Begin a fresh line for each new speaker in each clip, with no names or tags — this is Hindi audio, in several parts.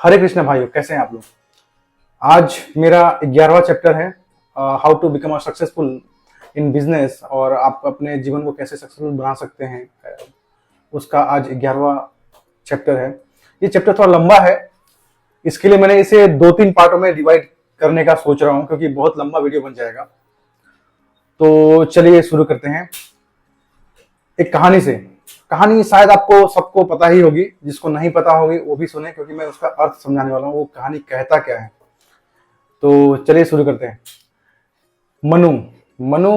हरे कृष्ण भाइयों, कैसे हैं आप लोग। आज मेरा 11वां चैप्टर है, how to become a successful in business, और आप अपने जीवन को कैसे सक्सेसफुल बना सकते हैं। उसका आज 11वां चैप्टर है। ये चैप्टर थोड़ा लंबा है, इसके लिए मैंने इसे 2-3 पार्टों में डिवाइड करने का सोच रहा हूँ, क्योंकि बहुत लंबा वीडियो बन जाएगा। तो चलिए शुरू करते हैं एक कहानी से। कहानी शायद आपको सबको पता ही होगी, जिसको नहीं पता होगी वो भी सुने, क्योंकि मैं उसका अर्थ समझाने वाला हूँ, वो कहानी कहता क्या है। तो चलिए शुरू करते हैं। मनु मनु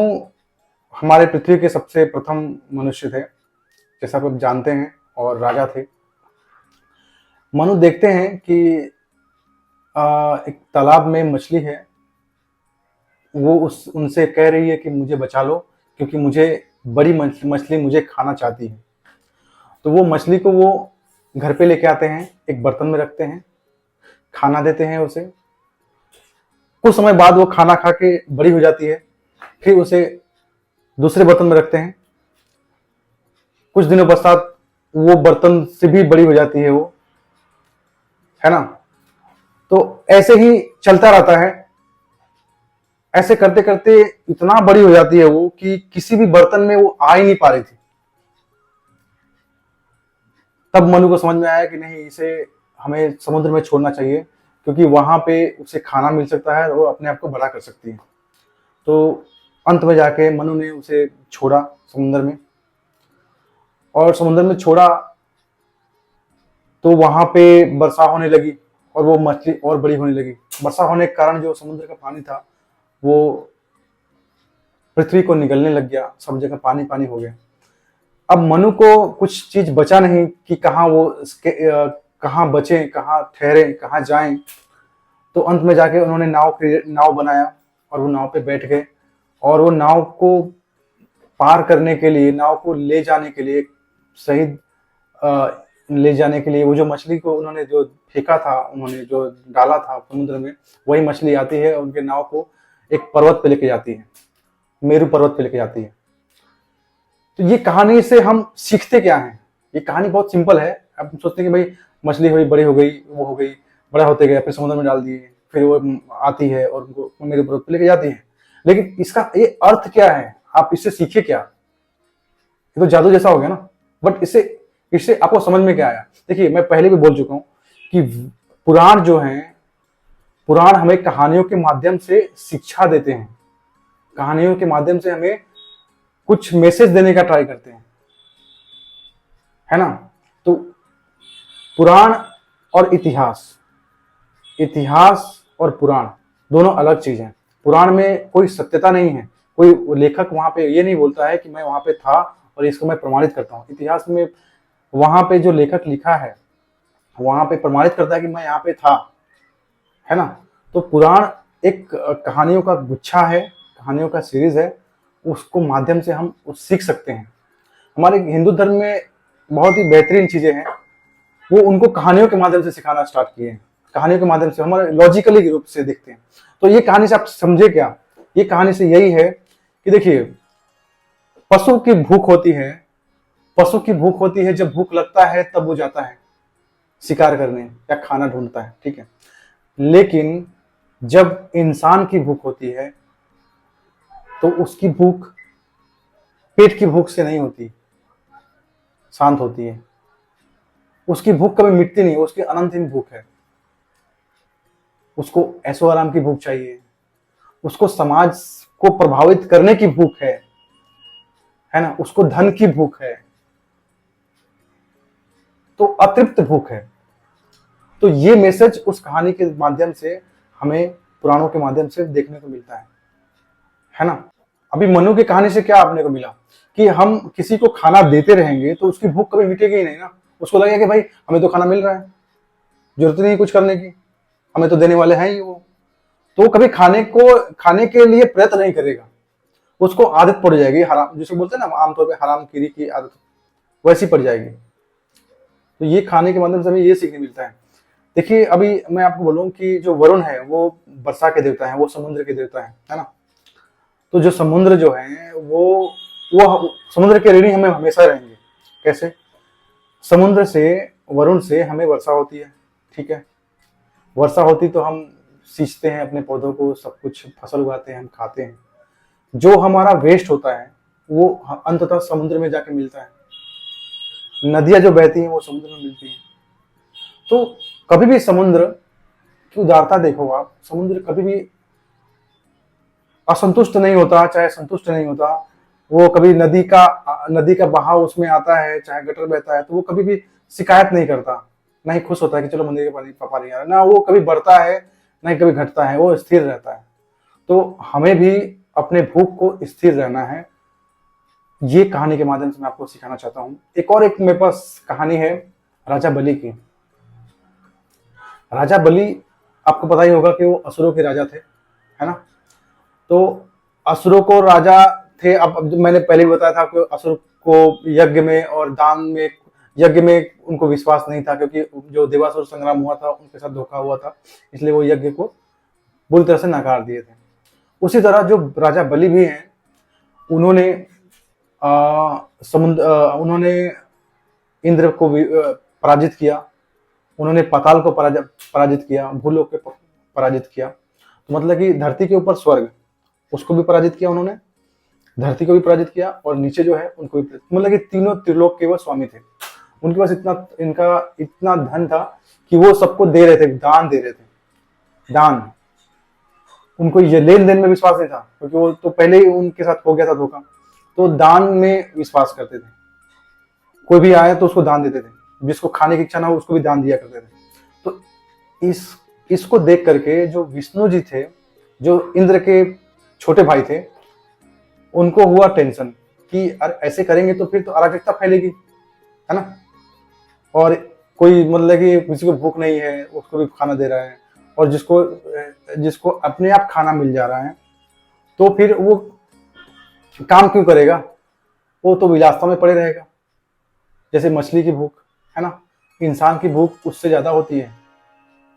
हमारे पृथ्वी के सबसे प्रथम मनुष्य थे, जैसा आप जानते हैं, और राजा थे। मनु देखते हैं कि एक तालाब में मछली है। वो उनसे कह रही है कि मुझे बचा लो, क्योंकि मुझे बड़ी मछली मुझे खाना चाहती है। तो वो मछली को वो घर पे लेके आते हैं, एक बर्तन में रखते हैं, खाना देते हैं उसे। कुछ समय बाद वो खाना खा के बड़ी हो जाती है, फिर उसे दूसरे बर्तन में रखते हैं। कुछ दिनों पश्चात वो बर्तन से भी बड़ी हो जाती है, वो है ना। तो ऐसे ही चलता रहता है। ऐसे करते करते इतना बड़ी हो जाती है वो कि किसी भी बर्तन में वो आ ही नहीं पा रही थी। तब मनु को समझ में आया कि नहीं, इसे हमें समुद्र में छोड़ना चाहिए, क्योंकि वहां पे उसे खाना मिल सकता है और वो अपने आप को बड़ा कर सकती है। तो अंत में जाके मनु ने उसे छोड़ा समुद्र में, और समुद्र में छोड़ा तो वहां पे वर्षा होने लगी और वो मछली और बड़ी होने लगी। वर्षा होने के कारण जो समुद्र का पानी था वो पृथ्वी को निगलने लग गया, सब जगह पानी पानी हो गया। अब मनु को कुछ चीज बचा नहीं कि कहाँ वो कहाँ बचे, कहाँ ठहरे, कहाँ जाएं। तो अंत में जाके उन्होंने नाव बनाया और वो नाव पे बैठ गए, और वो नाव को पार करने के लिए, नाव को ले जाने के लिए, सही ले जाने के लिए, वो जो मछली को उन्होंने जो फेंका था, उन्होंने जो डाला था समुद्र में, वही मछली आती है और उनके नाव को एक पर्वत पे लेके जाती है, मेरू पर्वत पे लेके जाती है। तो ये कहानी से हम सीखते क्या हैं। ये कहानी बहुत सिंपल है। आप सोचते हैं कि भाई मछली हुई, बड़ी हो गई, वो हो गई, बड़ा होते गए, फिर समुद्र में डाल दिए, फिर वो आती है और उनको मेरे पर्वत पे लेके जाती है। लेकिन इसका ये अर्थ क्या है, आप इससे सीखे क्या। ये तो जादू जैसा हो गया ना। बट इससे इससे आपको समझ में क्या आया। देखिए, मैं पहले भी बोल चुका हूं कि पुराण जो है, पुराण हमें कहानियों के माध्यम से शिक्षा देते हैं। कहानियों के माध्यम से हमें कुछ मैसेज देने का ट्राई करते हैं, है ना। तो पुराण और इतिहास, इतिहास और पुराण दोनों अलग चीज हैं। पुराण में कोई सत्यता नहीं है, कोई लेखक वहां पे ये नहीं बोलता है कि मैं वहां पे था और इसको मैं प्रमाणित करता हूँ। इतिहास में वहां पे जो लेखक लिखा है, वहां पे प्रमाणित करता है कि मैं यहाँ पे था, है ना। तो पुराण एक कहानियों का गुच्छा है, कहानियों का सीरीज है। उसको माध्यम से हम सीख सकते हैं। हमारे हिंदू धर्म में बहुत ही बेहतरीन चीजें हैं, वो उनको कहानियों के माध्यम से सिखाना स्टार्ट किए हैं। कहानियों के माध्यम से हमारे लॉजिकली रूप से देखते हैं। तो ये कहानी से आप समझे क्या। ये कहानी से यही है कि देखिए, पशु की भूख होती है, पशु की भूख होती है, जब भूख लगता है तब वो जाता है शिकार करने या खाना ढूंढता है, ठीक है। लेकिन जब इंसान की भूख होती है तो उसकी भूख पेट की भूख से नहीं होती, शांत होती है। उसकी भूख कभी मिटती नहीं, उसकी अनंतहीन भूख है। उसको ऐशो आराम की भूख चाहिए, उसको समाज को प्रभावित करने की भूख है ना, उसको धन की भूख है, तो अतृप्त भूख है। तो ये मैसेज उस कहानी के माध्यम से हमें पुराणों के माध्यम से देखने को मिलता है ना। अभी मनु की कहानी से क्या आपने को मिला कि हम किसी को खाना देते रहेंगे तो उसकी भूख कभी मिटेगी ही नहीं ना। उसको लगेगा कि भाई हमें तो खाना मिल रहा है, जरूरत नहीं कुछ करने की, हमें तो देने वाले हैं ही वो। तो वो कभी खाने के लिए प्रयत्न नहीं करेगा। उसको आदत पड़ जाएगी, हराम जिसको बोलते हैं ना आमतौर पे, हराम कीरी की आदत वैसी पड़ जाएगी। तो ये खाने के माध्यम से हमें ये सीखने मिलता है। देखिए, अभी मैं आपको बोलूं कि जो वरुण है वो वर्षा के देवता है, वो समुद्र के देवता है ना। तो जो समुद्र जो है वो समुद्र के ऋणी हमें हमेशा रहेंगे। कैसे? समुद्र से, वरुण से हमें वर्षा होती है, ठीक है। वर्षा होती तो हम सींचते हैं अपने पौधों को, सब कुछ फसल उगाते हैं, हम खाते हैं। जो हमारा वेस्ट होता है वो अंततः समुद्र में जाके मिलता है। नदियां जो बहती हैं वो समुद्र में मिलती हैं। तो कभी भी समुद्र की उदारता देखो आप, समुद्र कभी भी असंतुष्ट नहीं होता, चाहे संतुष्ट नहीं होता। वो कभी नदी का बहाव उसमें आता है, चाहे गटर बहता है, तो वो कभी भी शिकायत नहीं करता, ना ही खुश होता है कि चलो मंदिर के पानी आ रहा है। ना वो कभी बढ़ता है, ना ही कभी घटता है, वो स्थिर रहता है। तो हमें भी अपने भूख को स्थिर रहना है। ये कहानी के माध्यम से मैं आपको सिखाना चाहता हूँ। एक मेरे पास कहानी है राजा बलि की। राजा बलि, आपको पता ही होगा कि वो असुरों के राजा थे, है ना। तो असुरों को राजा थे। अब मैंने पहले भी बताया था कि असुर को यज्ञ में और दान में, यज्ञ में उनको विश्वास नहीं था, क्योंकि जो देवासुर संग्राम हुआ था उनके साथ धोखा हुआ था, इसलिए वो यज्ञ को बुरी तरह से नकार दिए थे। उसी तरह जो राजा बलि भी हैं, उन्होंने उन्होंने इंद्र को भी पराजित किया, उन्होंने पाताल को पराजित किया, भूलोक को पराजित किया। तो मतलब कि धरती के ऊपर स्वर्ग, उसको भी पराजित किया उन्होंने, धरती को भी पराजित किया, और नीचे जो है उनको भी, मतलब कि तीनों त्रिलोक के वो स्वामी थे। उनके पास इतना धन था कि वो सबको दे रहे थे, दान दे रहे थे, दान। उनको ये लेन देन में विश्वास नहीं था, क्योंकि वो तो पहले ही उनके साथ हो गया था धोखा। तो दान में विश्वास करते थे, कोई भी आए तो उसको दान देते थे, जिसको खाने की इच्छा ना हो उसको भी दान दिया करते थे। तो इसको देख करके जो विष्णु जी थे, जो इंद्र के छोटे भाई थे, उनको हुआ टेंशन कि अरे ऐसे करेंगे तो फिर तो अराजकता फैलेगी, है ना। और कोई मतलब कि किसी को भूख नहीं है उसको भी खाना दे रहा है, और जिसको अपने आप खाना मिल जा रहा है, तो फिर वो काम क्यों करेगा, वो तो विलासिता में पड़े रहेगा। जैसे मछली की भूख, है ना, इंसान की भूख उससे ज्यादा होती है।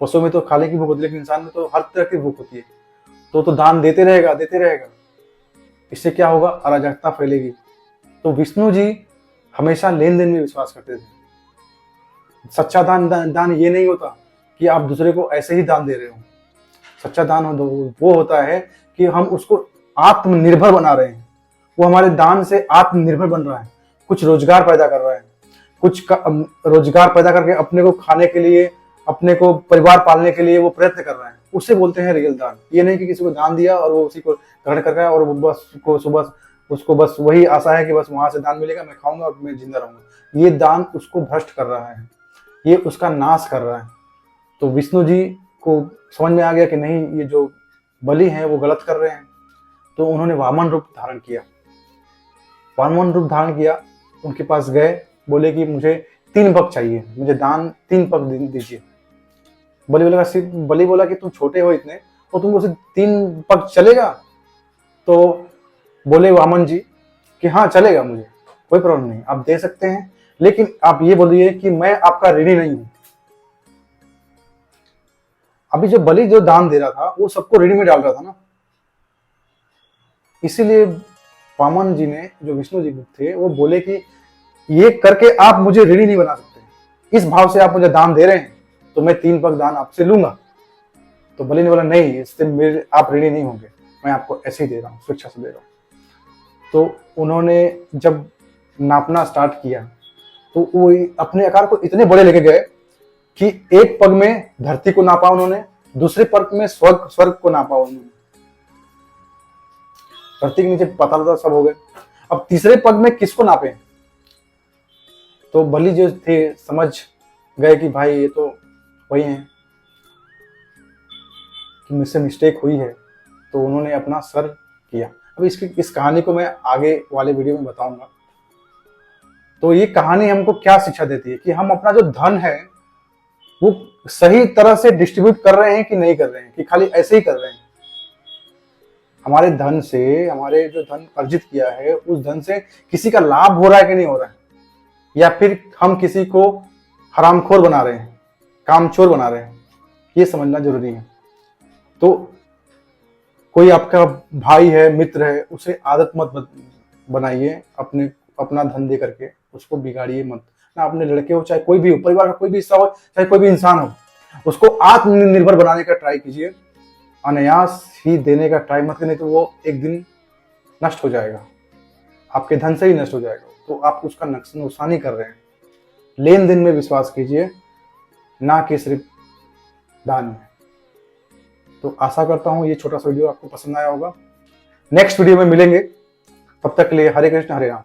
पशु में तो खाने की भूख होती है, लेकिन इंसान में तो हर तरह की भूख होती है। तो दान देते रहेगा, देते रहेगा। इससे क्या होगा, अराजकता फैलेगी। तो विष्णु जी हमेशा लेन देन में विश्वास करते थे। सच्चा दान ये नहीं होता कि आप दूसरे को ऐसे ही दान दे रहे हो। सच्चा दान वो होता है कि हम उसको आत्मनिर्भर बना रहे हैं, वो हमारे दान से आत्मनिर्भर बन रहा है, कुछ रोजगार पैदा कर रहा है, रोजगार पैदा करके अपने को खाने के लिए, अपने को परिवार पालने के लिए वो प्रयत्न कर रहा है। उसे बोलते हैं रियल दान। ये नहीं कि किसी को दान दिया और वो उसी को ग्रहण कर रहा है, और वो उसको बस वही आशा है कि बस वहां से दान मिलेगा, मैं खाऊंगा और मैं जिंदा रहूंगा। ये दान उसको भ्रष्ट कर रहा है, ये उसका नाश कर रहा है। तो विष्णु जी को समझ में आ गया कि नहीं, ये जो बलि हैं वो गलत कर रहे हैं। तो उन्होंने वामन रूप धारण किया। वामन रूप धारण किया, उनके पास गए, बोले कि मुझे 3 पग चाहिए, मुझे दान 3 पग दीजिए। बलि बोला कि तुम छोटे हो इतने, और तुमको सिर्फ 3 पग चलेगा? तो बोले वामन जी कि हाँ चलेगा, मुझे कोई प्रॉब्लम नहीं, आप दे सकते हैं, लेकिन आप ये बोलिए कि मैं आपका ऋणी नहीं हूं। अभी जो बलि जो दान दे रहा था वो सबको ऋण में डाल रहा था ना, इसीलिए वामन जी ने, जो विष्णु जी थे, वो बोले कि ये करके आप मुझे ऋणी नहीं बना सकते, इस भाव से आप मुझे दान दे रहे हैं तो मैं 3 पग दान आपसे लूंगा। तो बलि ने बोला नहीं, इससे मेरे आप ऋणी नहीं होंगे, मैं आपको ऐसे ही दे रहा हूँ, स्वेच्छा से दे रहा हूँ। तो उन्होंने जब नापना स्टार्ट किया तो वो अपने आकार को इतने बड़े लेके गए कि एक पग में धरती को नापा उन्होंने, दूसरे पग में स्वर्ग को नापा उन्होंने, धरती के नीचे पाताल सब हो गए। अब तीसरे पग में किसको नापे? तो बलि जो थे समझ गए कि भाई ये तो वही है, कि मुझसे मिस्टेक हुई है। तो उन्होंने अपना सर किया। अब इस कहानी को मैं आगे वाले वीडियो में बताऊंगा। तो ये कहानी हमको क्या शिक्षा देती है कि हम अपना जो धन है वो सही तरह से डिस्ट्रीब्यूट कर रहे हैं कि नहीं कर रहे हैं, कि खाली ऐसे ही कर रहे हैं। हमारे धन से, हमारे जो धन अर्जित किया है उस धन से किसी का लाभ हो रहा है कि नहीं हो रहा है, या फिर हम किसी को हरामखोर बना रहे हैं, कामचोर बना रहे हैं, ये समझना जरूरी है। तो कोई आपका भाई है, मित्र है, उसे आदत मत बनाइए अपना धन दे करके उसको बिगाड़िए मत ना। अपने लड़के हो, चाहे कोई भी हो, परिवार का कोई भी हिस्सा हो, चाहे कोई भी इंसान हो, उसको आत्मनिर्भर बनाने का ट्राई कीजिए, अनायास ही देने का ट्राई मत करिए, नहीं तो वो एक दिन नष्ट हो जाएगा, आपके धन से ही नष्ट हो जाएगा, तो आप उसका नुकसान ही कर रहे हैं। लेन देन में विश्वास कीजिए, ना कि सिर्फ दान में। तो आशा करता हूँ ये छोटा सा वीडियो आपको पसंद आया होगा। नेक्स्ट वीडियो में मिलेंगे, तब तक के लिए हरे कृष्ण हरे राम।